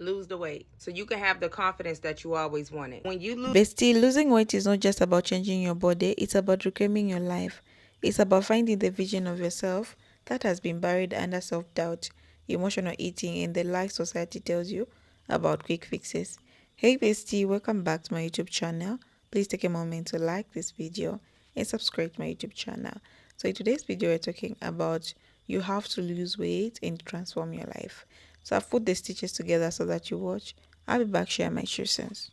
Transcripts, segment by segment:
Lose the weight so you can have the confidence that you always wanted. When you lose, Bestie, losing weight is not just about changing your body, it's about reclaiming your life. It's about finding the vision of yourself that has been buried under self doubt, emotional eating, and the lies society tells you about quick fixes. Hey, Bestie, welcome back to my YouTube channel. Please take a moment to like this video and subscribe to my YouTube channel. So, in today's video, we're talking about you have to lose weight and transform your life. So, I've put the stitches together so that you watch. I'll be back sharing my true sense.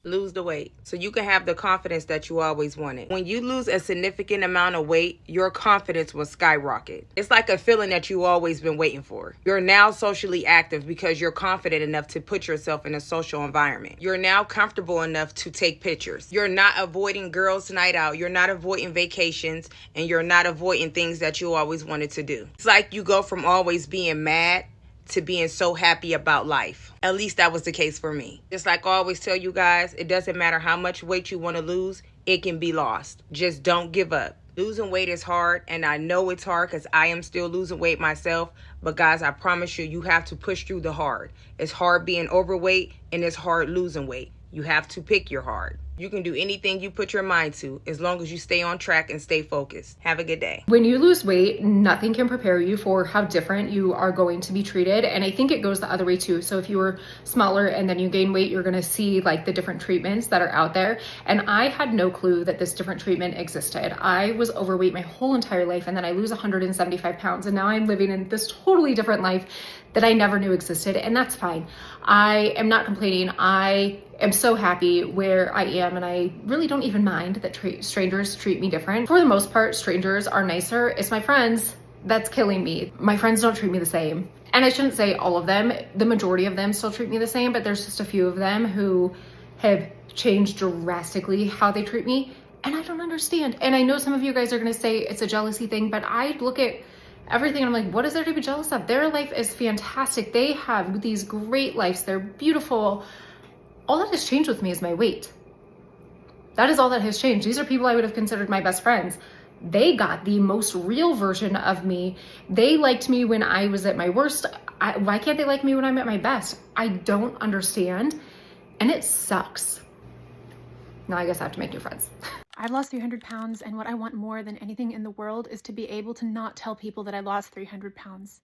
lose the weight so you can have the confidence that you always wanted. When you lose a significant amount of weight, your confidence will skyrocket. It's like a feeling that you always been waiting for. You're now socially active because you're confident enough to put yourself in a social environment. You're now comfortable enough to take pictures. You're not avoiding girls' night out. You're not avoiding vacations, and you're not avoiding things that you always wanted to do. It's like you go from always being mad to being so happy about life. At least that was the case for me. Just like I always tell you guys, it doesn't matter how much weight you want to lose, it can be lost. Just don't give up. Losing weight is hard, and I know it's hard because I am still losing weight myself. But guys, I promise you, you have to push through the hard. It's hard being overweight, and it's hard losing weight. You have to pick your hard. You can do anything you put your mind to as long as you stay on track and stay focused. Have a good day. When you lose weight, nothing can prepare you for how different you are going to be treated. And I think it goes the other way too. So if you were smaller and then you gain weight, you're gonna see like the different treatments that are out there. And I had no clue that this different treatment existed. I was overweight my whole entire life, and then I lose 175 pounds. And now I'm living in this totally different life that I never knew existed. And that's fine. I am not complaining. I am so happy where I am, and I really don't even mind that strangers treat me different. For the most part, strangers are nicer. It's my friends that's killing me. My friends don't treat me the same. And I shouldn't say all of them. The majority of them still treat me the same, but there's just a few of them who have changed drastically how they treat me, and I don't understand. And I know some of you guys are gonna say it's a jealousy thing, but I look at everything and I'm like, what is there to be jealous of? Their life is fantastic. They have these great lives. They're beautiful. All that has changed with me is my weight. That is all that has changed. These are people I would have considered my best friends. They got the most real version of me. They liked me when I was at my worst. Why can't they like me when I'm at my best? I don't understand, and it sucks. Now I guess I have to make new friends. I've lost 300 pounds, and what I want more than anything in the world is to be able to not tell people that I lost 300 pounds.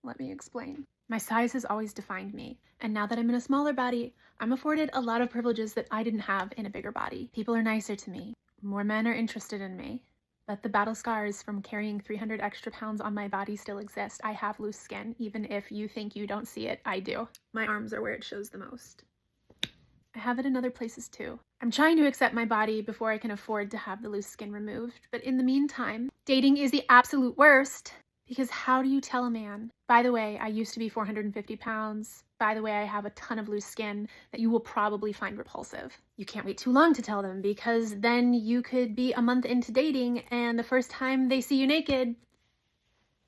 Let me explain. My size has always defined me, and now that I'm in a smaller body, I'm afforded a lot of privileges that I didn't have in a bigger body. People are nicer to me. More men are interested in me. But the battle scars from carrying 300 extra pounds on my body still exist. I have loose skin. Even if you think you don't see it, I do. My arms are where it shows the most. I have it in other places too. I'm trying to accept my body before I can afford to have the loose skin removed. But in the meantime, dating is the absolute worst. Because how do you tell a man, by the way, I used to be 450 pounds. By the way, I have a ton of loose skin that you will probably find repulsive. You can't wait too long to tell them, because then you could be a month into dating and the first time they see you naked,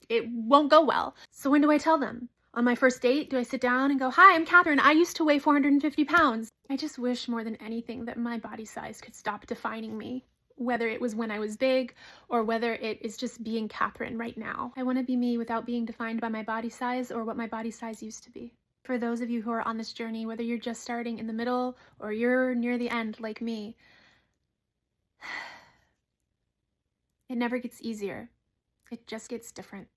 it won't go well. So when do I tell them? On my first date, do I sit down and go, hi, I'm Catherine. I used to weigh 450 pounds. I just wish more than anything that my body size could stop defining me. Whether it was when I was big or whether it is just being Catherine right now. I want to be me without being defined by my body size or what my body size used to be. For those of you who are on this journey, whether you're just starting in the middle or you're near the end like me, it never gets easier. It just gets different.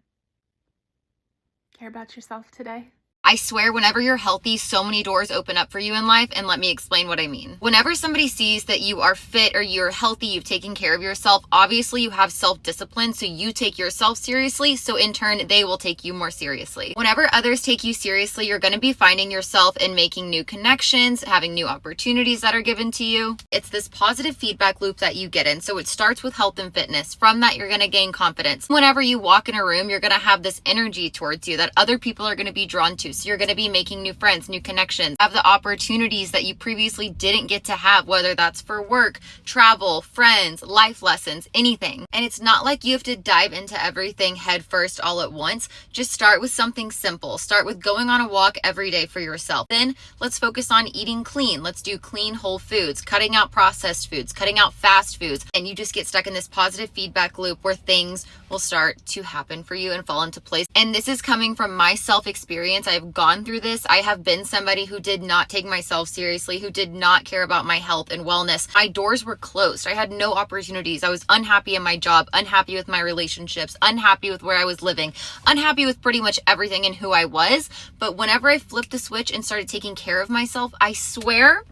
Care about yourself today? I swear, whenever you're healthy, so many doors open up for you in life, and let me explain what I mean. Whenever somebody sees that you are fit or you're healthy, you've taken care of yourself, obviously you have self-discipline, so you take yourself seriously, so in turn, they will take you more seriously. Whenever others take you seriously, you're gonna be finding yourself and making new connections, having new opportunities that are given to you. It's this positive feedback loop that you get in, so it starts with health and fitness. From that, you're gonna gain confidence. Whenever you walk in a room, you're gonna have this energy towards you that other people are gonna be drawn to. So you're going to be making new friends, new connections, have the opportunities that you previously didn't get to have, whether that's for work, travel, friends, life lessons, anything. And it's not like you have to dive into everything head first all at once. Just start with something simple. Start with going on a walk every day for yourself. Then let's focus on eating clean. Let's do clean whole foods, cutting out processed foods, cutting out fast foods. And you just get stuck in this positive feedback loop where things will start to happen for you and fall into place. And this is coming from my self-experience. I've have gone through this. I have been somebody who did not take myself seriously, who did not care about my health and wellness. My doors were closed. I had no opportunities. I was unhappy in my job, unhappy with my relationships, unhappy with where I was living, unhappy with pretty much everything and who I was. But whenever I flipped the switch and started taking care of myself, I swear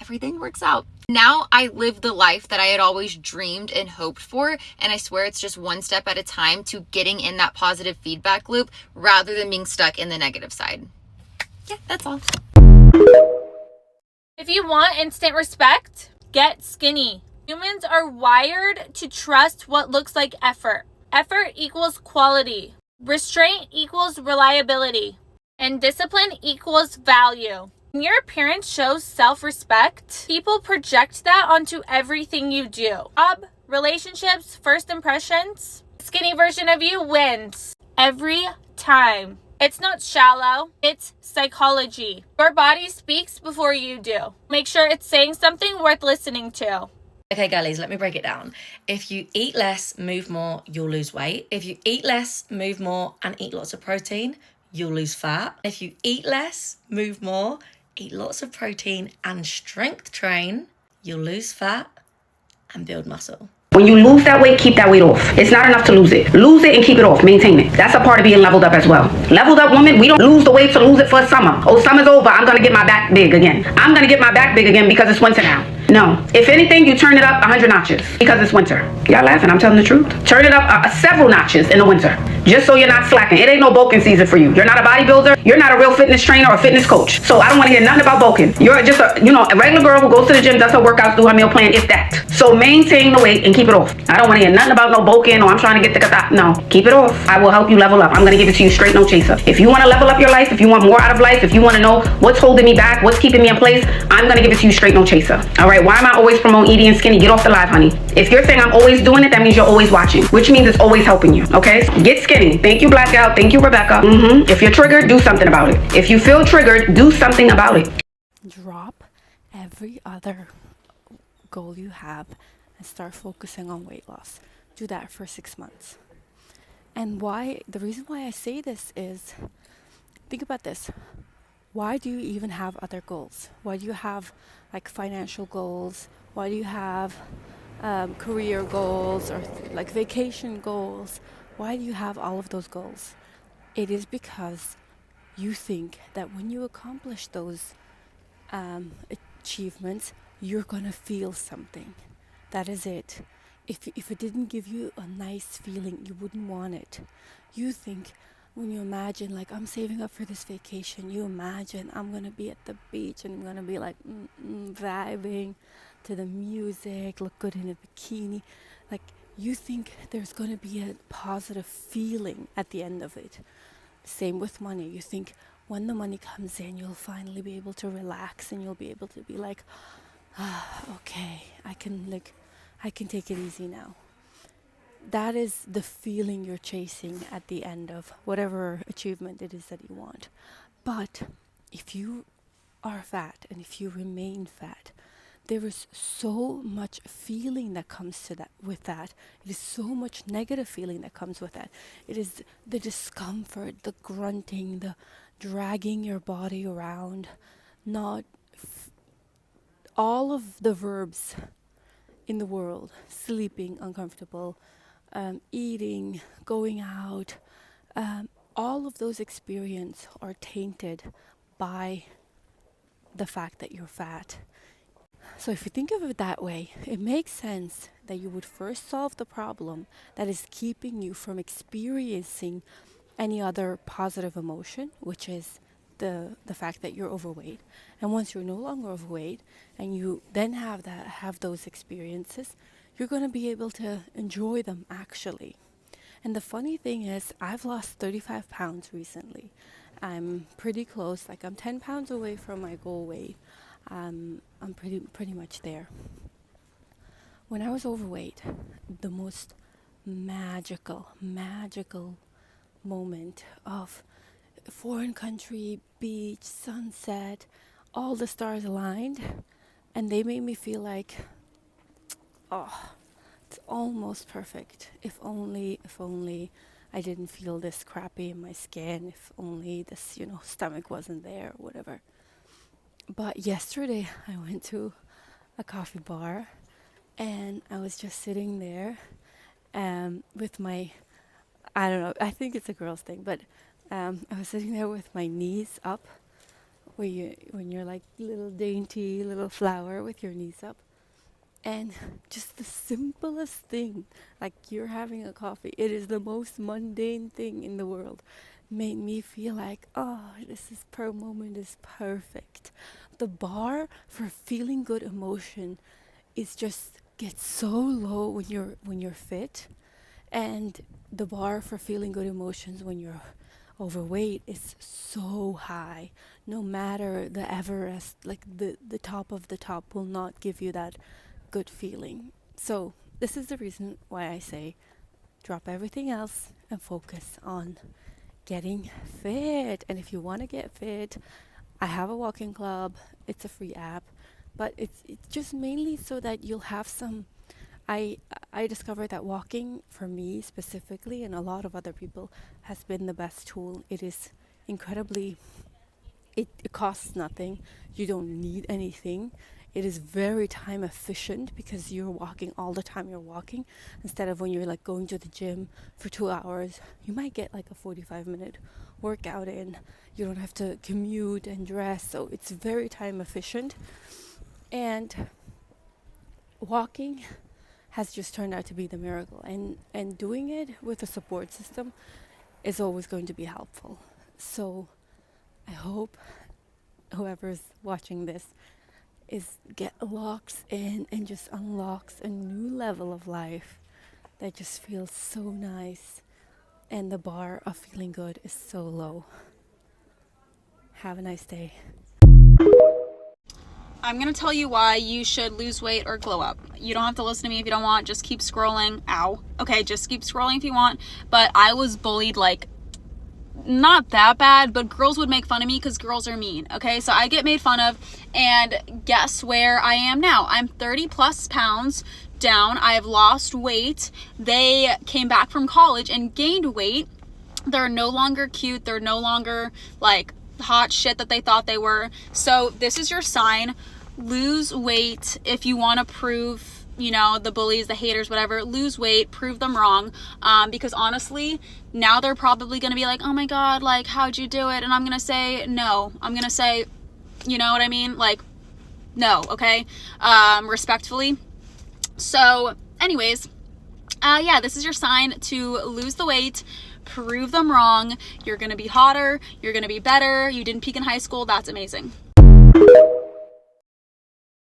everything works out. Now I live the life that I had always dreamed and hoped for, and I swear it's just one step at a time to getting in that positive feedback loop rather than being stuck in the negative side. Yeah, that's all. If you want instant respect, get skinny. Humans are wired to trust what looks like effort. Effort equals quality. Restraint equals reliability. And discipline equals value. When your appearance shows self-respect, people project that onto everything you do. Job, relationships, first impressions. The skinny version of you wins every time. It's not shallow, it's psychology. Your body speaks before you do. Make sure it's saying something worth listening to. Okay, girlies, let me break it down. If you eat less, move more, you'll lose weight. If you eat less, move more, and eat lots of protein, you'll lose fat. If you eat less, move more, eat lots of protein, and strength train, you'll lose fat and build muscle. When you lose that weight, keep that weight off. It's not enough to lose it. Lose it and keep it off. Maintain it. That's a part of being leveled up as well. Leveled up women, we don't lose the weight to lose it for summer. Oh, summer's over. I'm going to get my back big again. I'm going to get my back big again because it's winter now. No. If anything, you turn it up 100 notches because it's winter. Y'all laughing? I'm telling the truth. Turn it up several notches in the winter just so you're not slacking. It ain't no bulking season for you. You're not a bodybuilder. You're not a real fitness trainer or fitness coach. So I don't want to hear nothing about bulking. You're just a regular girl who goes to the gym, does her workouts, do her meal plan, if that. So maintain the weight and keep it off. I don't want to hear nothing about no bulking or I'm trying to get the no. Keep it off. I will help you level up. I'm going to give it to you straight, no chaser. If you want to level up your life, if you want more out of life, if you want to know what's holding me back, what's keeping me in place, I'm going to give it to you straight, no chaser. All right. Why am I always promoting eating skinny? Get off the live, honey. If you're saying I'm always doing it, that means you're always watching, which means it's always helping you. Okay? Get skinny. Thank you, Black Gal. Thank you, Rebecca. If you're triggered, do something about it. If you feel triggered, do something about it. Drop every other goal you have and start focusing on weight loss. Do that for 6 months. And the reason why I say this is, think about this. Why do you even have other goals? Why do you have like financial goals? Why do you have career goals or like vacation goals? Why do you have all of those goals? It is because you think that when you accomplish those achievements, you're gonna feel something. That is it. If it didn't give you a nice feeling, you wouldn't want it. You think, when you imagine like I'm saving up for this vacation, you imagine I'm gonna be at the beach and I'm gonna be like vibing to the music, look good in a bikini. Like you think there's gonna be a positive feeling at the end of it. Same with money. You think when the money comes in, you'll finally be able to relax and you'll be able to be like, okay, I can take it easy now. That is the feeling you're chasing at the end of whatever achievement it is that you want. But if you are fat and if you remain fat, there is so much feeling that comes to that with that. It is so much negative feeling that comes with that. It is the discomfort, the grunting, the dragging your body around, all of the verbs in the world: sleeping, uncomfortable, eating, going out, all of those experiences are tainted by the fact that you're fat. So if you think of it that way, it makes sense that you would first solve the problem that is keeping you from experiencing any other positive emotion, which is the fact that you're overweight. And once you're no longer overweight and you then have those experiences, you're going to be able to enjoy them actually. And the funny thing is, I've lost 35 pounds recently. I'm pretty close, like I'm 10 pounds away from my goal weight. I'm pretty much there. When I was overweight, the most magical moment of foreign country, beach, sunset, all the stars aligned, and they made me feel like, oh, it's almost perfect. If only I didn't feel this crappy in my skin. If only this, stomach wasn't there or whatever. But yesterday I went to a coffee bar and I was just sitting there with my, I don't know, I think it's a girl's thing, but I was sitting there with my knees up, when you're like little dainty little flower with your knees up. And just the simplest thing, like you're having a coffee, it is the most mundane thing in the world, made me feel like, oh, per moment is perfect. The bar for feeling good emotion is just gets so low when you're fit, and the bar for feeling good emotions when you're overweight is so high. No matter the Everest, like the top of the top will not give you that good feeling. So this is the reason why I say drop everything else and focus on getting fit. And if you want to get fit, I have a walking club. It's a free app, but it's just mainly so that you'll have some. I discovered that walking for me specifically, and a lot of other people, has been the best tool. It is incredibly, it costs nothing. You don't need anything. It is very time efficient because you're walking all the time you're walking, instead of when you're like going to the gym for 2 hours, you might get like a 45-minute workout in. You don't have to commute and dress, so it's very time efficient. And walking has just turned out to be the miracle, and doing it with a support system is always going to be helpful. So I hope whoever's watching this locks in and just unlocks a new level of life that just feels so nice, and the bar of feeling good is so low. Have a nice day. I'm going to tell you why you should lose weight or glow up. You don't have to listen to me if you don't want. Just keep scrolling. Ow. Okay, just keep scrolling if you want. But I was bullied, like, not that bad, but girls would make fun of me because girls are mean. Okay, so I get made fun of, and guess where I am now? I'm 30 plus pounds down. I have lost weight. They came back from college and gained weight. They're no longer cute. They're no longer like hot shit that they thought they were. So this is your sign. Lose weight if you want to prove, the bullies, the haters, whatever. Lose weight, prove them wrong, because honestly, now they're probably going to be like, oh my god, like, how'd you do it? And I'm going to say no. I'm going to say, you know what I mean? Like, no, okay? Respectfully. So anyways, yeah, this is your sign to lose the weight. Prove them wrong. You're gonna be hotter. You're gonna be better. You didn't peak in high school. That's amazing.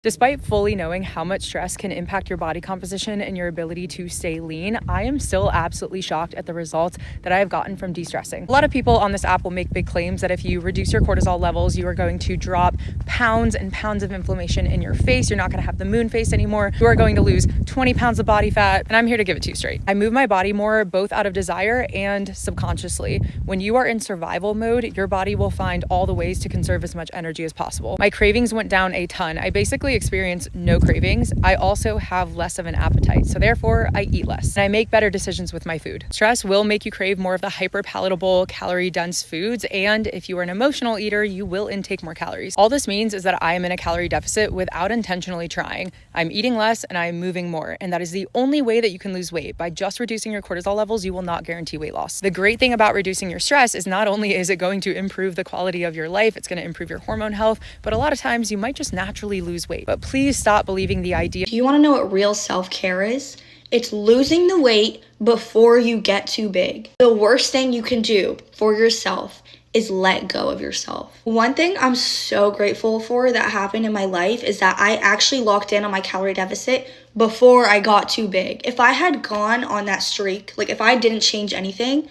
Despite fully knowing how much stress can impact your body composition and your ability to stay lean, I am still absolutely shocked at the results that I have gotten from de-stressing. A lot of people on this app will make big claims that if you reduce your cortisol levels, you are going to drop pounds and pounds of inflammation in your face. You're not going to have the moon face anymore. You are going to lose 20 pounds of body fat. And I'm here to give it to you straight. I move my body more, both out of desire and subconsciously. When you are in survival mode, your body will find all the ways to conserve as much energy as possible. My cravings went down a ton. I basically experience no cravings. I also have less of an appetite, so therefore I eat less and I make better decisions with my food. Stress will make you crave more of the hyper palatable, calorie dense foods, and if you are an emotional eater, you will intake more calories. All this means is that I am in a calorie deficit without intentionally trying. I'm eating less and I'm moving more, and that is the only way that you can lose weight. By just reducing your cortisol levels, you will not guarantee weight loss. The great thing about reducing your stress is not only is it going to improve the quality of your life, it's going to improve your hormone health, but a lot of times you might just naturally lose weight. But please stop believing the idea. Do you want to know what real self-care is? It's losing the weight before you get too big. The worst thing you can do for yourself is let go of yourself. One thing I'm so grateful for that happened in my life is that I actually locked in on my calorie deficit before I got too big. If I had gone on that streak, like if I didn't change anything,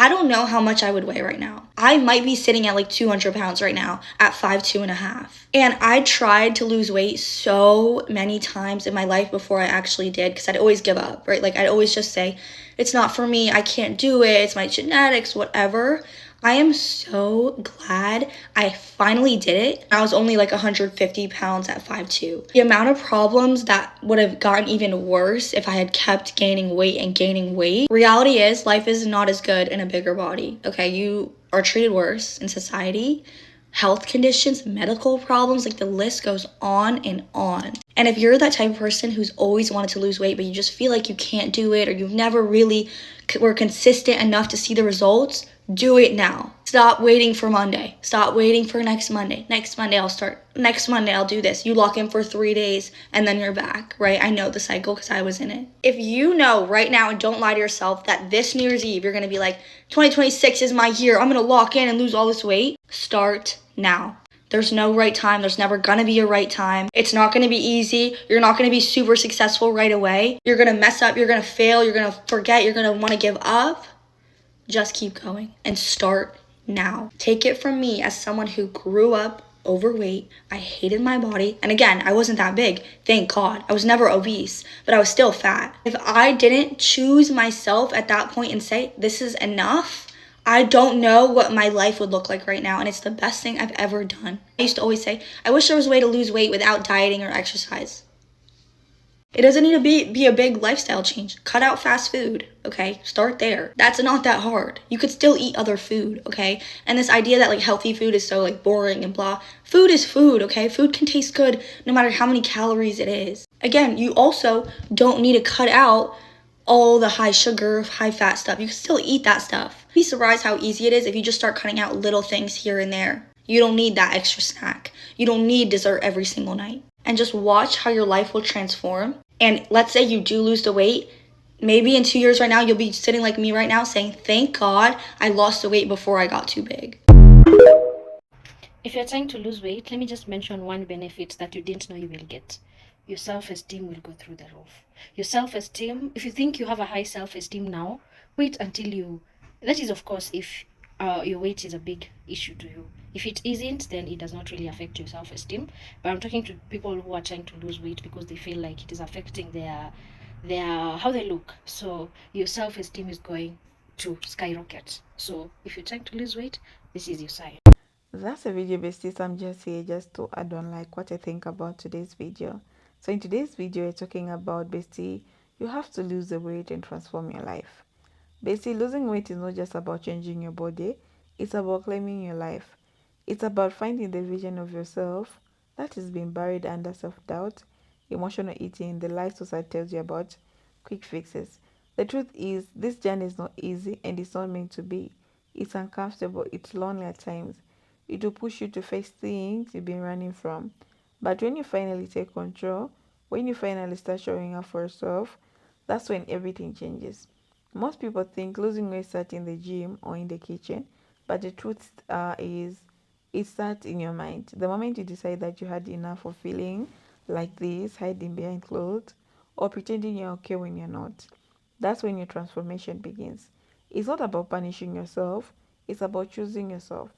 I don't know how much I would weigh right now. I might be sitting at like 200 pounds right now at 5'2.5". And I tried to lose weight so many times in my life before I actually did, because I'd always give up, right? Like I'd always just say, it's not for me, I can't do it, it's my genetics, whatever. I am so glad I finally did it. I was only like 150 pounds at 5'2". The amount of problems that would have gotten even worse if I had kept gaining weight and gaining weight. Reality is, life is not as good in a bigger body, okay? You are treated worse in society. Health conditions, medical problems, like the list goes on and on. And if you're that type of person who's always wanted to lose weight, but you just feel like you can't do it, or you've never really were consistent enough to see the results, do it now. Stop waiting for Monday. Stop waiting for next Monday. Next Monday I'll start. Next Monday I'll do this. You lock in for 3 days and then you're back, right? I know the cycle because I was in it. If you know right now, and don't lie to yourself, that this New Year's Eve you're going to be like, 2026 is my year. I'm going to lock in and lose all this weight. Start now. There's no right time. There's never gonna be a right time. It's not gonna be easy. You're not gonna be super successful right away. You're gonna mess up. You're gonna fail. You're gonna forget. You're gonna wanna give up. Just keep going and start now. Take it from me as someone who grew up overweight. I hated my body. And again, I wasn't that big. Thank God. I was never obese, but I was still fat. If I didn't choose myself at that point and say, this is enough, I don't know what my life would look like right now, and it's the best thing I've ever done. I used to always say, I wish there was a way to lose weight without dieting or exercise. It doesn't need to be a big lifestyle change. Cut out fast food, okay? Start there. That's not that hard. You could still eat other food, okay? And this idea that like healthy food is so like boring and blah. Food is food, okay? Food can taste good no matter how many calories it is. Again, you also don't need to cut out all the high sugar, high fat stuff. You can still eat that stuff. Be surprised how easy it is if you just start cutting out little things here and there. You don't need that extra snack. You don't need dessert every single night. And just watch how your life will transform. And let's say you do lose the weight. Maybe in 2 years right now, you'll be sitting like me right now saying, thank God I lost the weight before I got too big. If you're trying to lose weight, let me just mention one benefit that you didn't know you will get. Your self-esteem will go through the roof. Your self-esteem, if you think you have a high self-esteem now, wait until you, that is of course if your weight is a big issue to you. If it isn't, then it does not really affect your self-esteem. But I'm talking to people who are trying to lose weight because they feel like it is affecting their how they look. So your self-esteem is going to skyrocket. So if you're trying to lose weight, this is your sign. That's a video, besties. I'm just here just to add on like what I think about today's video. So in today's video, we're talking about, bestie, you have to lose the weight and transform your life. Basically, losing weight is not just about changing your body, it's about claiming your life. It's about finding the vision of yourself that is being buried under self-doubt, emotional eating, the lies society tells you about, quick fixes. The truth is, this journey is not easy and it's not meant to be. It's uncomfortable, it's lonely at times. It will push you to face things you've been running from. But when you finally take control, when you finally start showing up for yourself, that's when everything changes. Most people think losing weight starts in the gym or in the kitchen, but the truth is it starts in your mind. The moment you decide that you had enough of feeling like this, hiding behind clothes, or pretending you're okay when you're not, that's when your transformation begins. It's not about punishing yourself, it's about choosing yourself.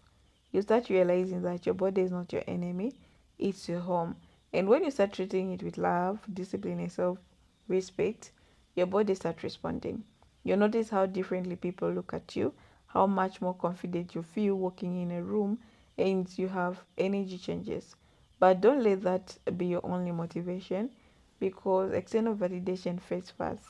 You start realizing that your body is not your enemy, it's your home. And when you start treating it with love, discipline, and self respect, your body starts responding. You notice how differently people look at you, how much more confident you feel walking in a room, and you have energy changes. But don't let that be your only motivation because external validation fades fast.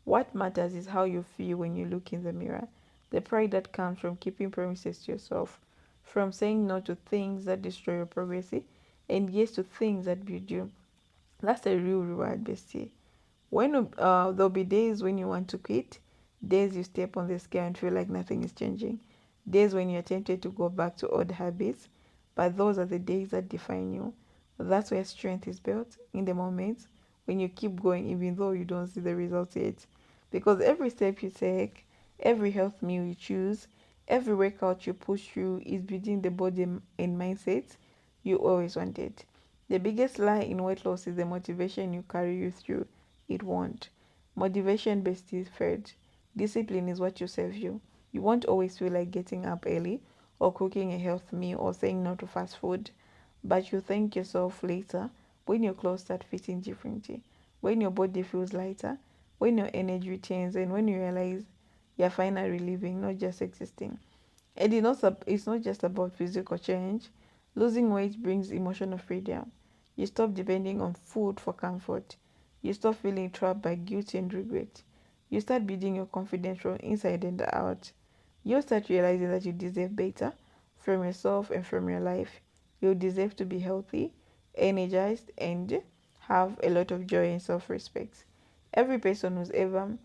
What matters is how you feel when you look in the mirror. The pride that comes from keeping promises to yourself, from saying no to things that destroy your progress, and yes to things that build you. That's a real reward, bestie. When there'll be days when you want to quit, days you step on the scale and feel like nothing is changing, days when you're tempted to go back to old habits, but those are the days that define you. That's where strength is built, in the moments when you keep going even though you don't see the results yet. Because every step you take, every health meal you choose, every workout you push through is building the body and mindset you always wanted. The biggest lie in weight loss is the motivation you carry you through. It won't. Motivation based is fed. Discipline is what you serve you. You won't always feel like getting up early or cooking a health meal or saying no to fast food. But you thank yourself later when your clothes start fitting differently, when your body feels lighter, when your energy returns, and when you realize you're finally living, not just existing. And it's not just about physical change. Losing weight brings emotional freedom. You stop depending on food for comfort. You stop feeling trapped by guilt and regret. You start building your confidence from inside and out. You start realizing that you deserve better from yourself and from your life. You deserve to be healthy, energized, and have a lot of joy and self respect. Every person who's ever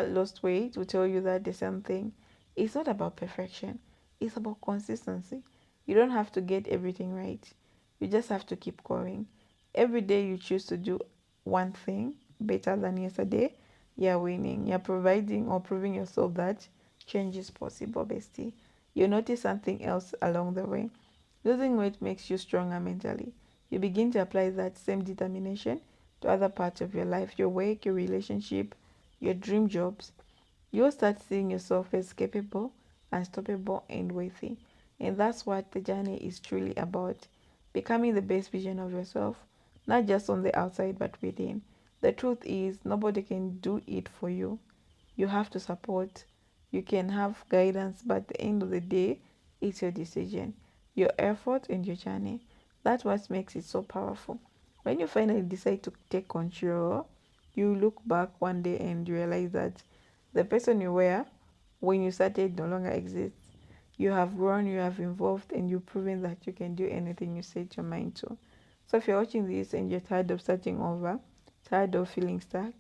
lost weight will tell you that the same thing. It's not about perfection, it's about consistency. You don't have to get everything right, you just have to keep going. Every day you choose to do one thing better than yesterday, you're winning. You're providing or proving yourself that change is possible, bestie. You notice something else along the way. Losing weight makes you stronger mentally. You begin to apply that same determination to other parts of your life, your work, your relationship, your dream jobs. You'll start seeing yourself as capable, unstoppable, and worthy. And that's what the journey is truly about. Becoming the best version of yourself, not just on the outside but within. The truth is, nobody can do it for you. You have to support. You can have guidance, but at the end of the day, it's your decision, your effort, and your journey. That's what makes it so powerful. When you finally decide to take control, you look back one day and realize that the person you were when you started no longer exists. You have grown, you have evolved, and you've proven that you can do anything you set your mind to. So if you're watching this and you're tired of starting over, tired of feeling stuck,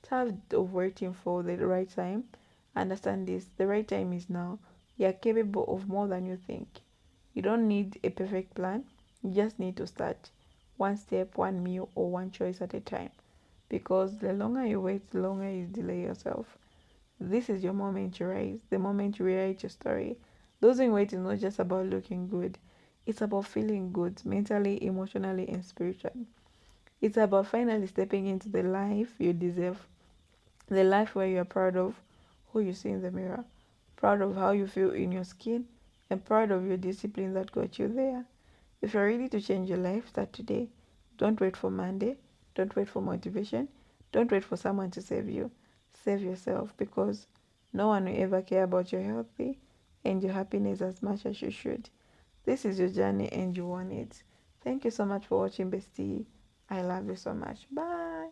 tired of waiting for the right time, understand this: the right time is now. You're capable of more than you think. You don't need a perfect plan, you just need to start. One step, one meal, or one choice at a time. Because the longer you wait, the longer you delay yourself. This is your moment to rise, the moment to rewrite your story. Losing weight is not just about looking good, it's about feeling good mentally, emotionally, and spiritually. It's about finally stepping into the life you deserve, the life where you're proud of who you see in the mirror, proud of how you feel in your skin, and proud of your discipline that got you there. If you're ready to change your life, start today. Don't wait for Monday. Don't wait for motivation. Don't wait for someone to save you. Save yourself, because no one will ever care about your healthy and your happiness as much as you should. This is your journey and you want it. Thank you so much for watching, bestie. I love you so much. Bye.